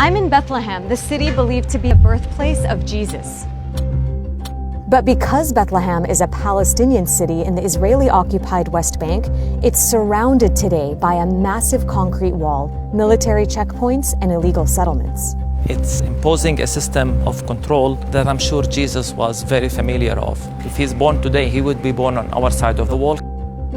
I'm in Bethlehem, the city believed to be the birthplace of Jesus. But because Bethlehem is a Palestinian city in the Israeli-occupied West Bank, it's surrounded today by a massive concrete wall, military checkpoints, and illegal settlements. It's imposing a system of control that I'm sure Jesus was very familiar of. If he's born today, he would be born on our side of the wall.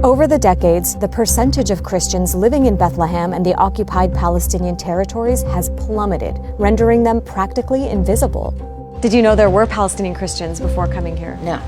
Over the decades, the percentage of Christians living in Bethlehem and the occupied Palestinian territories has plummeted, rendering them practically invisible. Did you know there were Palestinian Christians before coming here? No,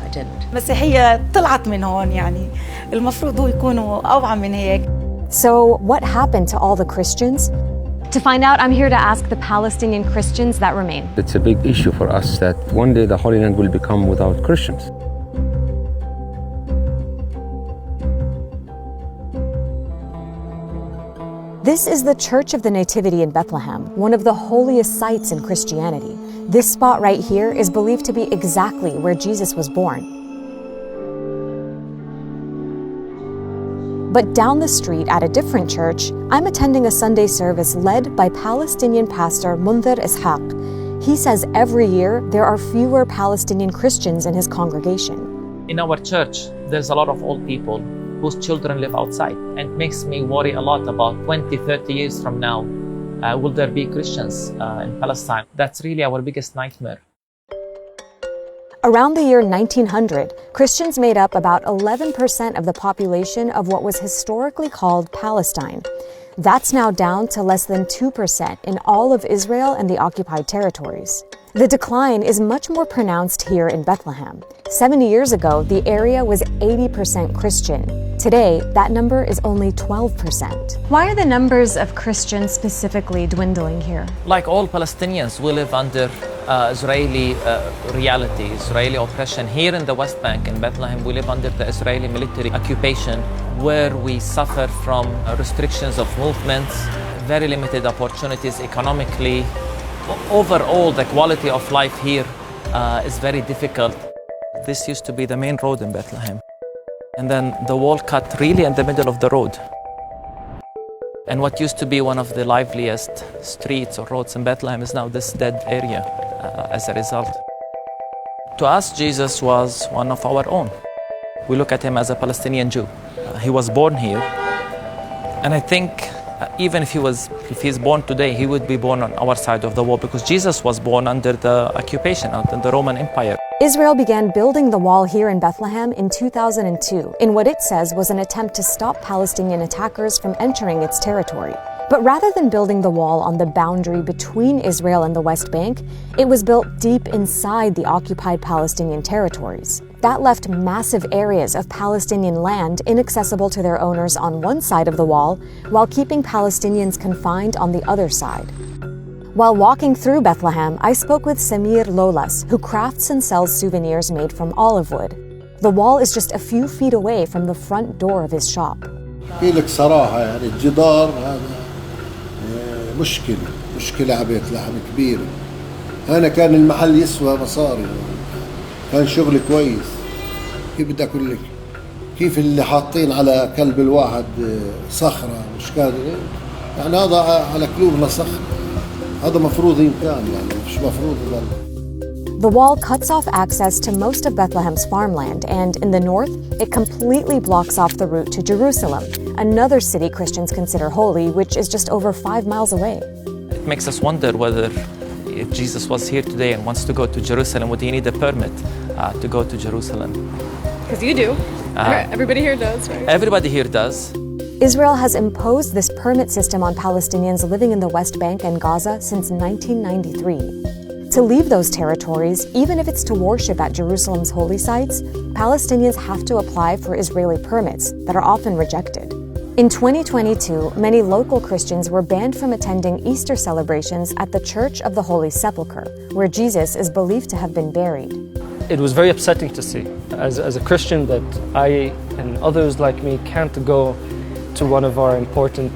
I didn't. المسيحية طلعت من هون يعني المفروض هو يكونوا أوعى من هيك. So what happened to all the Christians? To find out, I'm here to ask the Palestinian Christians that remain. It's a big issue for us that one day the Holy Land will become without Christians. This is the Church of the Nativity in Bethlehem, one of the holiest sites in Christianity. This spot right here is believed to be exactly where Jesus was born. But down the street at a different church, I'm attending a Sunday service led by Palestinian pastor Munther Ishaq. He says every year there are fewer Palestinian Christians in his congregation. In our church, there's a lot of old people whose children live outside, and it makes me worry a lot about 20, 30 years from now. Will there be Christians in Palestine? That's really our biggest nightmare. Around the year 1900, Christians made up about 11% of the population of what was historically called Palestine. That's now down to less than 2% in all of Israel and the occupied territories. The decline is much more pronounced here in Bethlehem. 70 years ago, the area was 80% Christian. Today, that number is only 12%. Why are the numbers of Christians specifically dwindling here? Like all Palestinians, we live under Israeli reality, Israeli oppression. Here in the West Bank, in Bethlehem, we live under the Israeli military occupation, where we suffer from restrictions of movements, very limited opportunities economically. Overall, the quality of life here is very difficult. This used to be the main road in Bethlehem. And then the wall cut really in the middle of the road. And what used to be one of the liveliest streets or roads in Bethlehem is now this dead area as a result. To us, Jesus was one of our own. We look at him as a Palestinian Jew. He was born here. And I think even if he's born today, he would be born on our side of the wall, because Jesus was born under the occupation, under the Roman Empire. Israel began building the wall here in Bethlehem in 2002 in what it says was an attempt to stop Palestinian attackers from entering its territory. But rather than building the wall on the boundary between Israel and the West Bank, it was built deep inside the occupied Palestinian territories. That left massive areas of Palestinian land inaccessible to their owners on one side of the wall, while keeping Palestinians confined on the other side. While walking through Bethlehem, I spoke with Samir Lolas, who crafts and sells souvenirs made from olive wood. The wall is just a few feet away from the front door of his shop. لك صراحة يعني الجدار هذا مشكلة على بيت لحم كبيرة. أنا كان المحل يسوى مصاري، كان شغل كويس. كيف بدي أقول لك؟ كيف اللي حاطين على كلب الواحد صخرة مش قادر، يعني هذا على قلوبنا صخرة. هذا مفروض يمكن يعني مش مفروض. The wall cuts off access to most of Bethlehem's farmland, and in the north, it completely blocks off the route to Jerusalem, another city Christians consider holy, which is just over 5 miles away. It makes us wonder whether if Jesus was here today and wants to go to Jerusalem, would he need a permit to go to Jerusalem? Because you do. Everybody here does, right? Everybody here does. Israel has imposed this permit system on Palestinians living in the West Bank and Gaza since 1993. To leave those territories, even if it's to worship at Jerusalem's holy sites, Palestinians have to apply for Israeli permits that are often rejected. In 2022, many local Christians were banned from attending Easter celebrations at the Church of the Holy Sepulchre, where Jesus is believed to have been buried. It was very upsetting to see, as a Christian, that I and others like me can't go to one of our important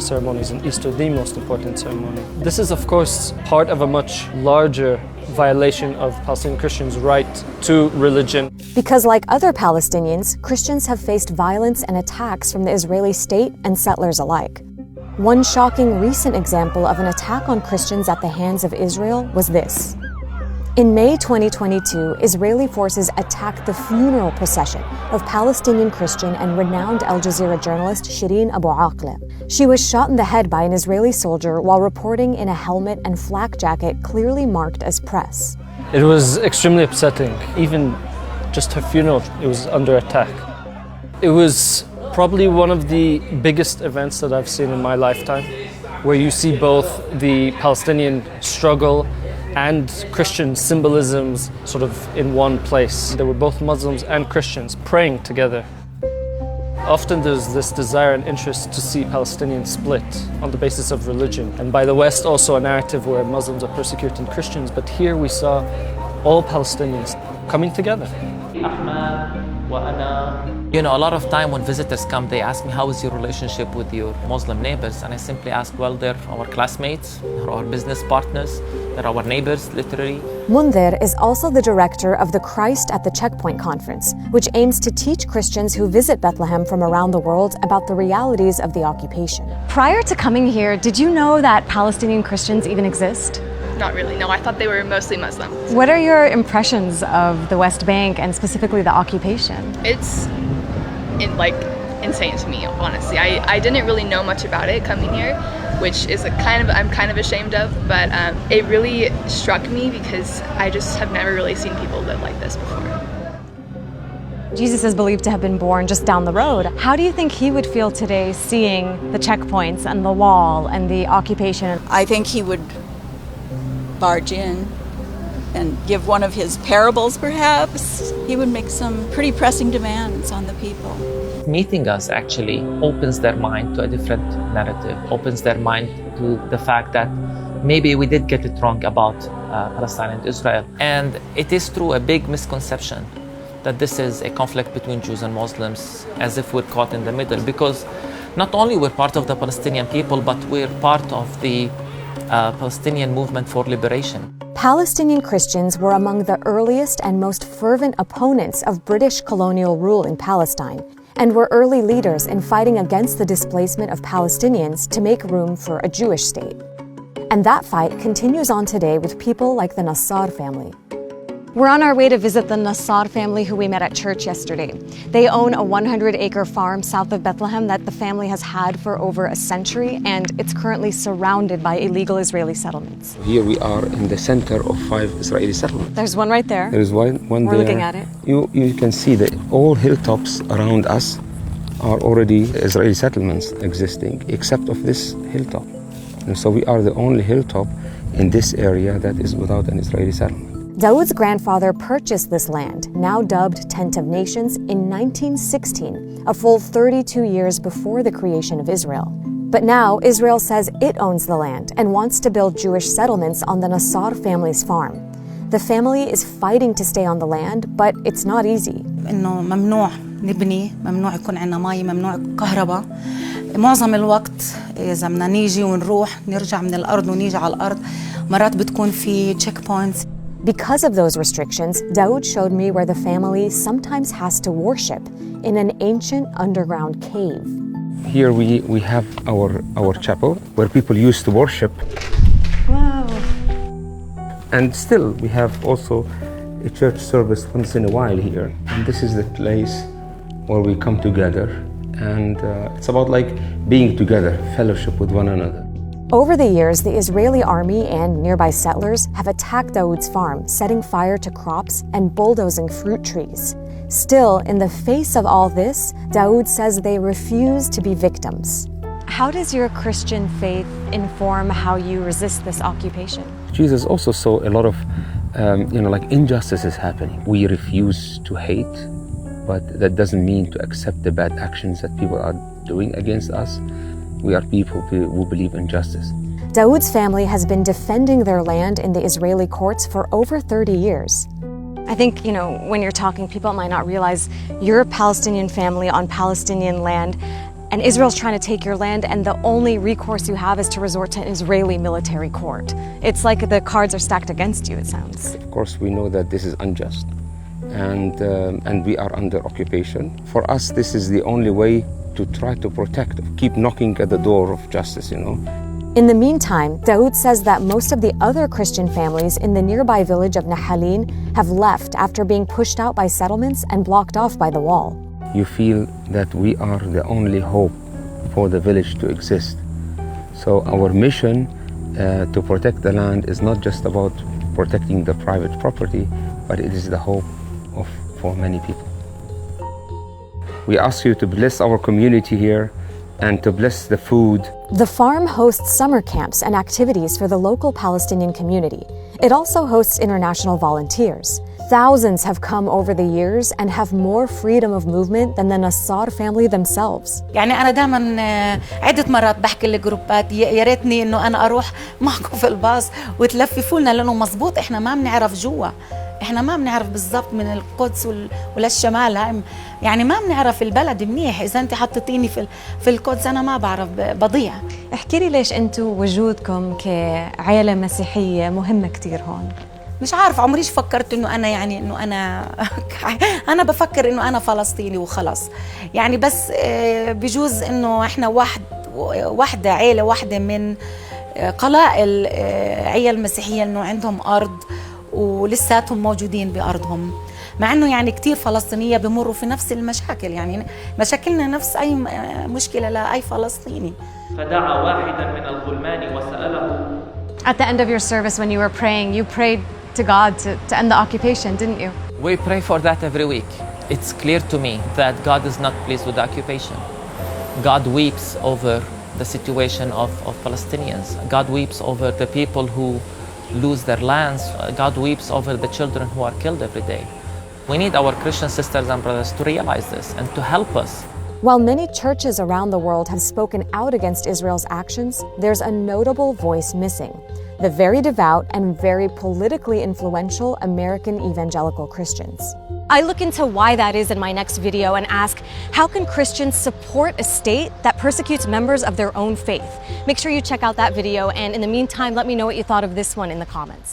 ceremonies in Easter, the most important ceremony. This is, of course, part of a much larger violation of Palestinian Christians' right to religion. Because like other Palestinians, Christians have faced violence and attacks from the Israeli state and settlers alike. One shocking recent example of an attack on Christians at the hands of Israel was this. In May 2022, Israeli forces attacked the funeral procession of Palestinian Christian and renowned Al Jazeera journalist Shireen Abu Akleh. She was shot in the head by an Israeli soldier while reporting in a helmet and flak jacket clearly marked as press. It was extremely upsetting. Even just her funeral, it was under attack. It was probably one of the biggest events that I've seen in my lifetime, where you see both the Palestinian struggle and Christian symbolisms sort of in one place. There were both Muslims and Christians praying together. Often there's this desire and interest to see Palestinians split on the basis of religion. And by the West also a narrative where Muslims are persecuting Christians, but here we saw all Palestinians coming together. You know, a lot of time when visitors come, they ask me, how is your relationship with your Muslim neighbors? And I simply ask, well, they're our classmates, they're our business partners, they're our neighbors, literally. Mundir is also the director of the Christ at the Checkpoint Conference, which aims to teach Christians who visit Bethlehem from around the world about the realities of the occupation. Prior to coming here, did you know that Palestinian Christians even exist? Not really, no. I thought they were mostly Muslim. What are your impressions of the West Bank and specifically the occupation? It's insane to me, honestly. I didn't really know much about it coming here, which is I'm kind of ashamed of, but it really struck me because I just have never really seen people live like this before. Jesus is believed to have been born just down the road. How do you think he would feel today seeing the checkpoints and the wall and the occupation? I think he would barge in and give one of his parables, perhaps. He would make some pretty pressing demands on the people. Meeting us actually opens their mind to a different narrative, opens their mind to the fact that maybe we did get it wrong about Palestine and Israel. And it is through a big misconception that this is a conflict between Jews and Muslims, as if we're caught in the middle, because not only we're part of the Palestinian people, but we're part of the Palestinian movement for liberation. Palestinian Christians were among the earliest and most fervent opponents of British colonial rule in Palestine, and were early leaders in fighting against the displacement of Palestinians to make room for a Jewish state. And that fight continues on today with people like the Nassar family. We're on our way to visit the Nassar family who we met at church yesterday. They own a 100-acre farm south of Bethlehem that the family has had for over a century, and it's currently surrounded by illegal Israeli settlements. Here we are in the center of 5 Israeli settlements. There's one right there. There is one We're there. looking at it. You can see that all hilltops around us are already Israeli settlements existing, except of this hilltop. And so we are the only hilltop in this area that is without an Israeli settlement. Dawood's grandfather purchased this land, now dubbed Tent of Nations, in 1916, a full 32 years before the creation of Israel. But now Israel says it owns the land and wants to build Jewish settlements on the Nassar family's farm. The family is fighting to stay on the land, but it's not easy. إنه ممنوع نبني، ممنوع يكون عندنا مي، ممنوع كهرباء. معظم الوقت إذا بدنا نيجي ونروح نرجع من الأرض ونيجي على الأرض، مرات بتكون في check points. Because of those restrictions, Dawood showed me where the family sometimes has to worship in an ancient underground cave. Here we have our chapel where people used to worship. Wow. And still we have also a church service once in a while here. And this is the place where we come together. And it's about like being together, fellowship with one another. Over the years, the Israeli army and nearby settlers have attacked Dawood's farm, setting fire to crops and bulldozing fruit trees. Still, in the face of all this, Dawood says they refuse to be victims. How does your Christian faith inform how you resist this occupation? Jesus also saw a lot of, like injustices happening. We refuse to hate, but that doesn't mean to accept the bad actions that people are doing against us. We are people who believe in justice. Dawood's family has been defending their land in the Israeli courts for over 30 years. I think, when you're talking, people might not realize you're a Palestinian family on Palestinian land, and Israel's trying to take your land, and the only recourse you have is to resort to an Israeli military court. It's like the cards are stacked against you, it sounds. Of course, we know that this is unjust, and we are under occupation. For us, this is the only way to try to protect, keep knocking at the door of justice, you know. In the meantime, Daoud says that most of the other Christian families in the nearby village of Nahalin have left after being pushed out by settlements and blocked off by the wall. You feel that we are the only hope for the village to exist. So our mission to protect the land is not just about protecting the private property, but it is the hope for many people. We ask you to bless our community here and to bless the food. The farm hosts summer camps and activities for the local Palestinian community. It also hosts international volunteers. Thousands have come over the years and have more freedom of movement than the Nassar family themselves. يعني أنا دائما عدة مرات بحكي للجروبات يا ريتني إنه أنا أروح معكم في الباص وتلففوا لنا لأنه مزبوط إحنا ما بنعرف جوا. إحنا ما بنعرف بالضبط من القدس ولا الشمال يعني ما بنعرف البلد منيح. إذا أنت حطيتيني في القدس أنا ما بعرف بضيع. احكي لي ليش أنتوا وجودكم كعائلة مسيحية مهمة كتير هون؟ مش عارف عمريش فكرت إنه أنا يعني إنه أنا بفكر إنه أنا فلسطيني وخلاص يعني بس بجوز إنه إحنا واحدة عائلة واحدة من قلائل عيال مسيحية إنه عندهم أرض ولساتهم موجودين بأرضهم مع أنه يعني كتير فلسطينية بمروا في نفس المشاكل يعني مشاكلنا نفس أي مشكلة لأي فلسطيني. فدعا واحدا من الغلمان وسأله. At the end of your service when you were praying, you prayed to God to end the occupation, didn't you? We pray for that every week. It's clear to me that God is not pleased with the occupation. God weeps over the situation of Palestinians. God weeps over the people who lose their lands. God weeps over the children who are killed every day. We need our Christian sisters and brothers to realize this and to help us. While many churches around the world have spoken out against Israel's actions, there's a notable voice missing: the very devout and very politically influential American evangelical Christians. I look into why that is in my next video and ask, how can Christians support a state that persecutes members of their own faith? Make sure you check out that video, and in the meantime, let me know what you thought of this one in the comments.